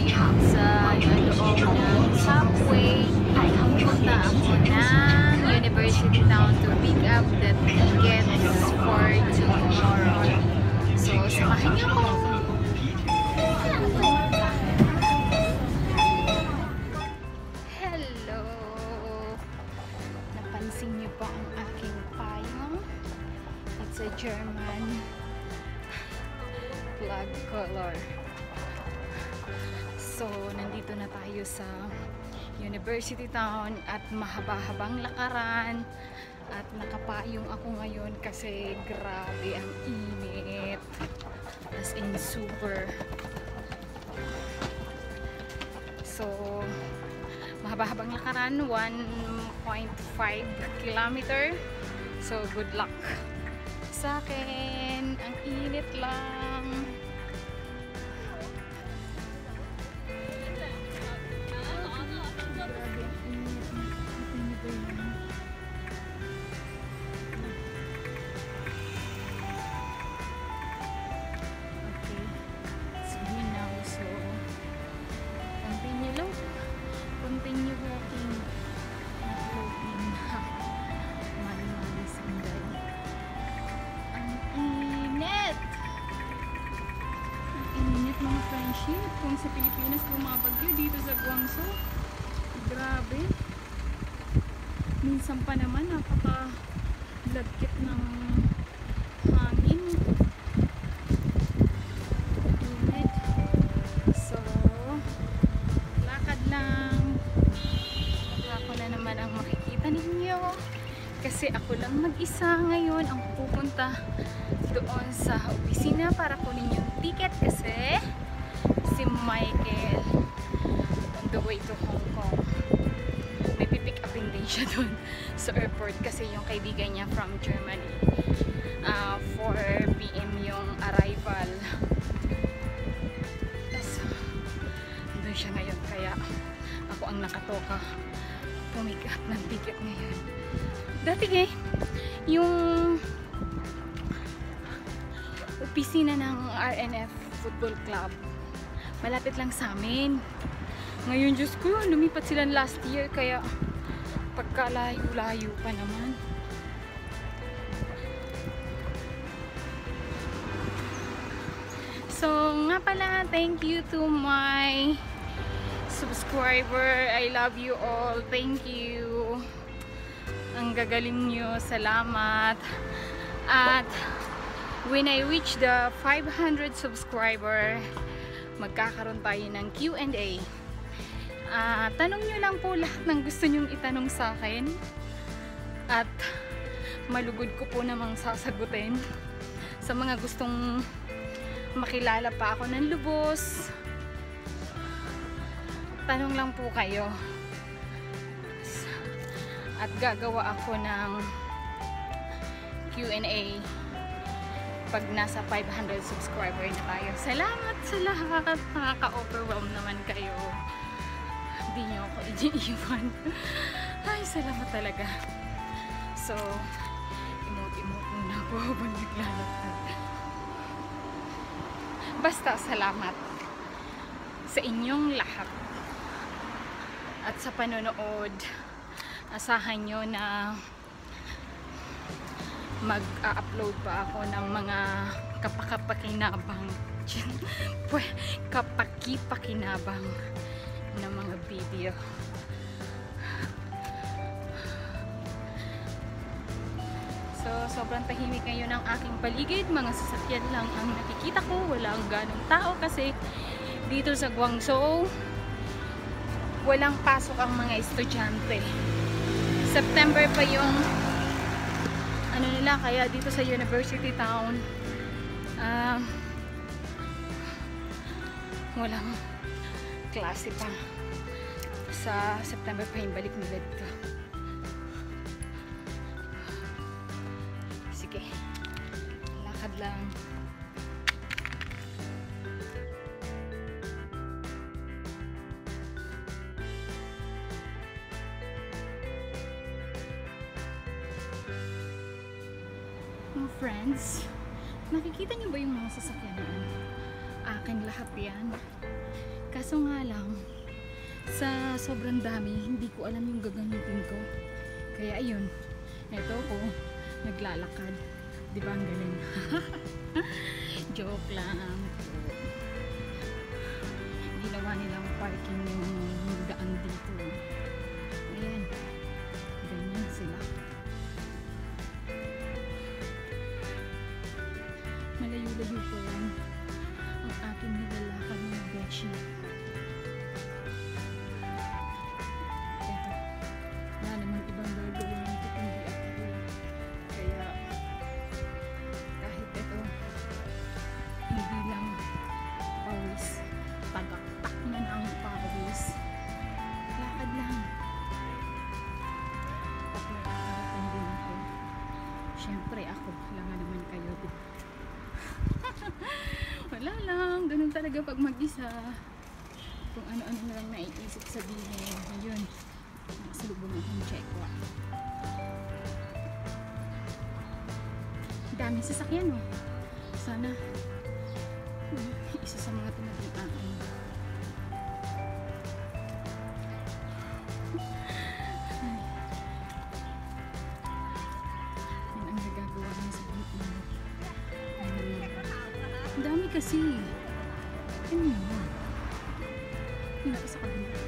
ngayon sa loob ng subway. Pupunta ako ng University Town to pick up the tickets for tomorrow. So, samahan niyo ako. Hello! Napansin niyo ba ang aking payong? It's a German flag color. So, nandito na tayo sa University Town at mahaba-habang lakaran at nakapayong ako ngayon kasi grabe ang init, as in super. So, mahaba-habang lakaran, 1.5 kilometer. So, good luck sa akin. Ang init lang. Continue walking. Ang init! Ang init mga friendship. Kung sa Pilipinas bumabagyo, dito sa Guangzhou, grabe. Minsan pa naman napaka-lagkit ng hangin. Init. So, lakad lang. Ako na naman ang makikita ninyo kasi ako lang mag-isa ngayon ang pupunta doon sa opisina para kunin yung ticket kasi si Michael on the way to Hong Kong. May pipick upin din siya doon sa airport kasi yung kaibigan niya from Germany. 4 PM yung arrival. So, doon siya ngayon kaya ako ang nakatoka pumick up ng ticket ngayon. Dati yung opisina ng RNF Football Club malapit lang sa amin. Ngayon, Diyos ko, lumipat sila last year kaya pagkalayo-layo pa naman. So, nga pala, thank you to my subscriber. I love you all. Thank you. Ang gagaling nyo. Salamat. At when I reach the 500 subscriber, magkakaroon tayo ng Q&A. Tanong nyo lang po lahat ng gusto nyong itanong sa akin. At malugod ko po namang sasagutin. Sa mga gustong makilala pa ako ng lubos, tanong lang po kayo at gagawa ako ng Q&A pag nasa 500 subscriber na tayo. Salamat sa lahat. Nakaka-overwhelm naman kayo. Hindi nyo ako i-iwan. Ay, salamat talaga. So, emote-emote muna ako habang naglalakad. Basta salamat sa inyong lahat. At sa panonood, asahan nyo na mag-upload pa ako ng mga kapaki-pakinabang kapaki-pakinabang na mga video. So, sobrang tahimik ngayon ang aking paligid. Mga sasakyan lang ang nakikita ko. Walang ganong tao kasi dito sa Guangzhou walang pasok ang mga estudyante. September pa yung ano nila, kaya dito sa University Town walang klase pa. Sa September pa yung balik nila dito. Sige, lakad lang. Friends, nakikita niyo ba yung mga sasakyan na akin lahat yan? Kaso nga lang, sa sobrang dami, hindi ko alam yung gagamitin ko. Kaya ayun, eto ko, naglalakad. Di ba ang galing? Joke lang. Ginawa nilang parking yung daan dito. Ayan. Ganyan sila. Malayo-layo po yan ang aking nilalakad ng bechi. Eto. Wala naman ibang gagawin nito kundi ako. Kaya kahit ito, hindi lang pawis. Tagaktak na ang pawis. Lakad lang. At nakakarating din ako. Siyempre ako, lang naman kayo. Wala lang, ganun talaga pag mag-isa. Kung ano-ano na lang naiisip sabihin. Ayun, nakasalubong akong Chekwa. Daming sasakyan oh. Sana isa sa mga tumagitaan. Yan ang nagagawa niya sa buong. Ang dami kasi. Ano yun? Yung nasa kabila.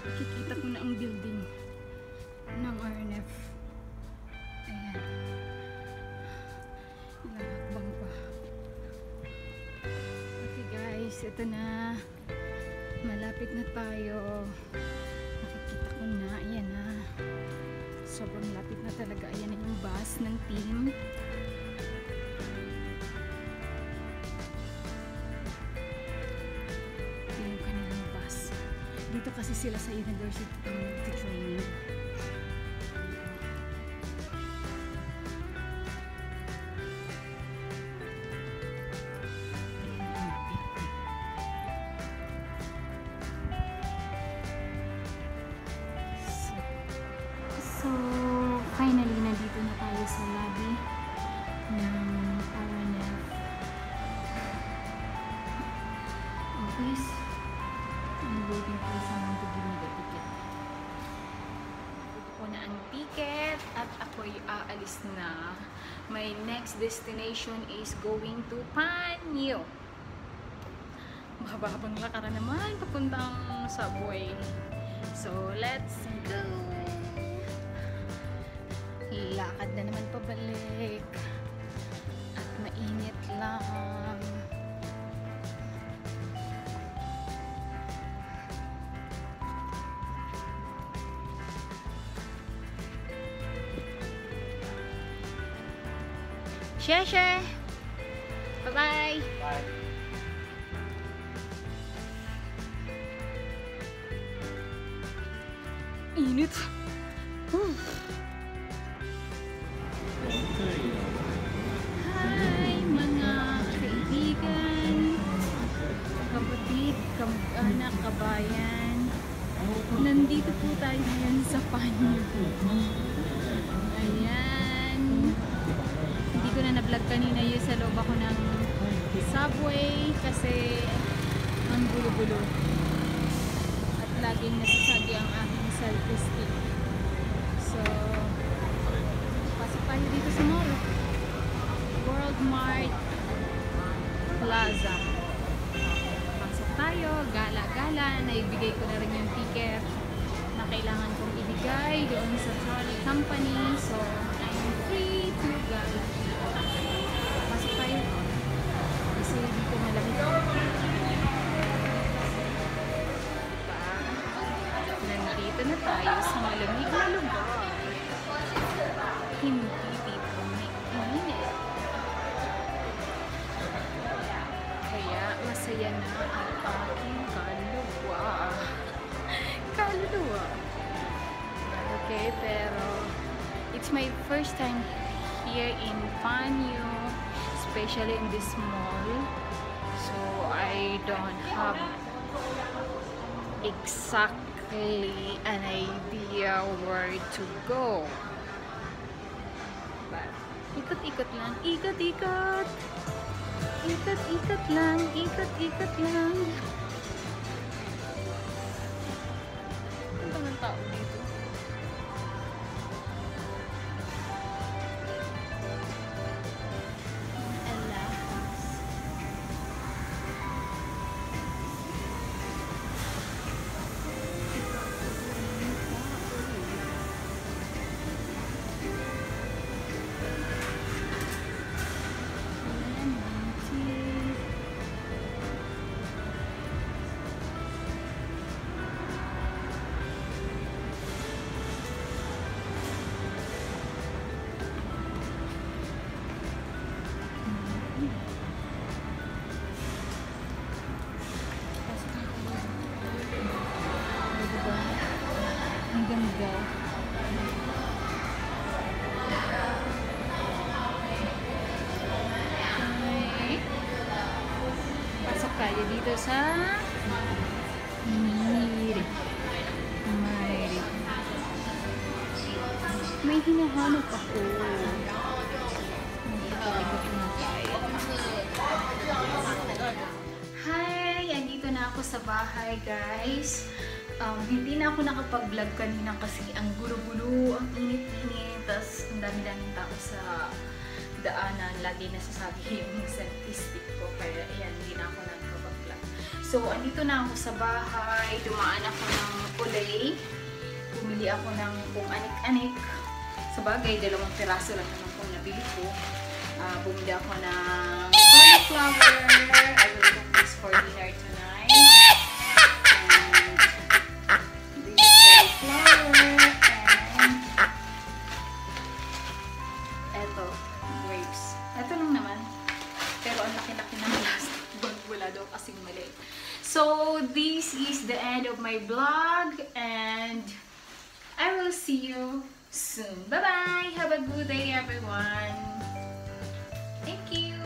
Nakikita ko na ang building ng RNF. Ayan. Ilang hakbang pa. Okay guys, ito na. Malapit na tayo. Nakikita ko na. Ayan na. Sobrang lapit na talaga. Ayan na yung bus ng team. Dito kasi sila sa university training. So finally, nandito na tayo sa lobby ng RNF office. I'm waiting for someone to give me the ticket. Ito ko na ang ticket at ako'y aalis na. My next destination is going to Panyo. Mahaba-habang lakaran naman papuntang subway. So, let's go! Lakad na naman pabalik. At mainit lang. Share. Bye-bye. Bye. Init. Hi mga kaibigan, kapatid, kamag-anak, kabayan. Nandito po tayo ngayon sa Panyo. Ayan. Hindi ko na na-vlog kanina yun, sa loob ako ng subway kasi ang gulo-gulo at laging nasasagi ang aking self-esteem. So pasok tayo dito sa mall, World Mart Plaza. Pasok tayo, gala-gala. Naibigay ko na rin yung ticket na kailangan kong ibigay doon sa trolley company. So I'm free to gala. Pasok tayo kasi dito malamig. Nandito na tayo sa malamig na lugar. Hindi dito mainit. Kaya masaya Ayan na ang aking kaluluwa. Kaluluwa. Okay, pero it's my first time here in Panyu, especially in this mall. So I don't have exactly an idea where to go. But ikot-ikot lang, ikot-ikot. Ikot-ikot lang, ikot-ikot lang. Ang daming tao dito. Ang ganda. Okay. Pasok tayo dito sa Miri. May hinahanap ako. Hi! Andito na ako sa bahay, guys. Hindi na ako nakapag-vlog kanina kasi ang gulo-gulo, ang init-init, tapos ang dami-daming tao sa daanan. Lagi nasasabi yung statistic ko, kaya ayan, hindi na ako nakapag-vlog. So, andito na ako sa bahay, dumaan ako ng Olay, bumili ako ng kung anik-anik. Sa bagay, 2 piraso lang naman kung nabili ko. Bumili ako ng cauliflower. I will cook this for dinner tonight. So this is the end of my vlog and I will see you soon. Bye bye. Have a good day, everyone. Thank you.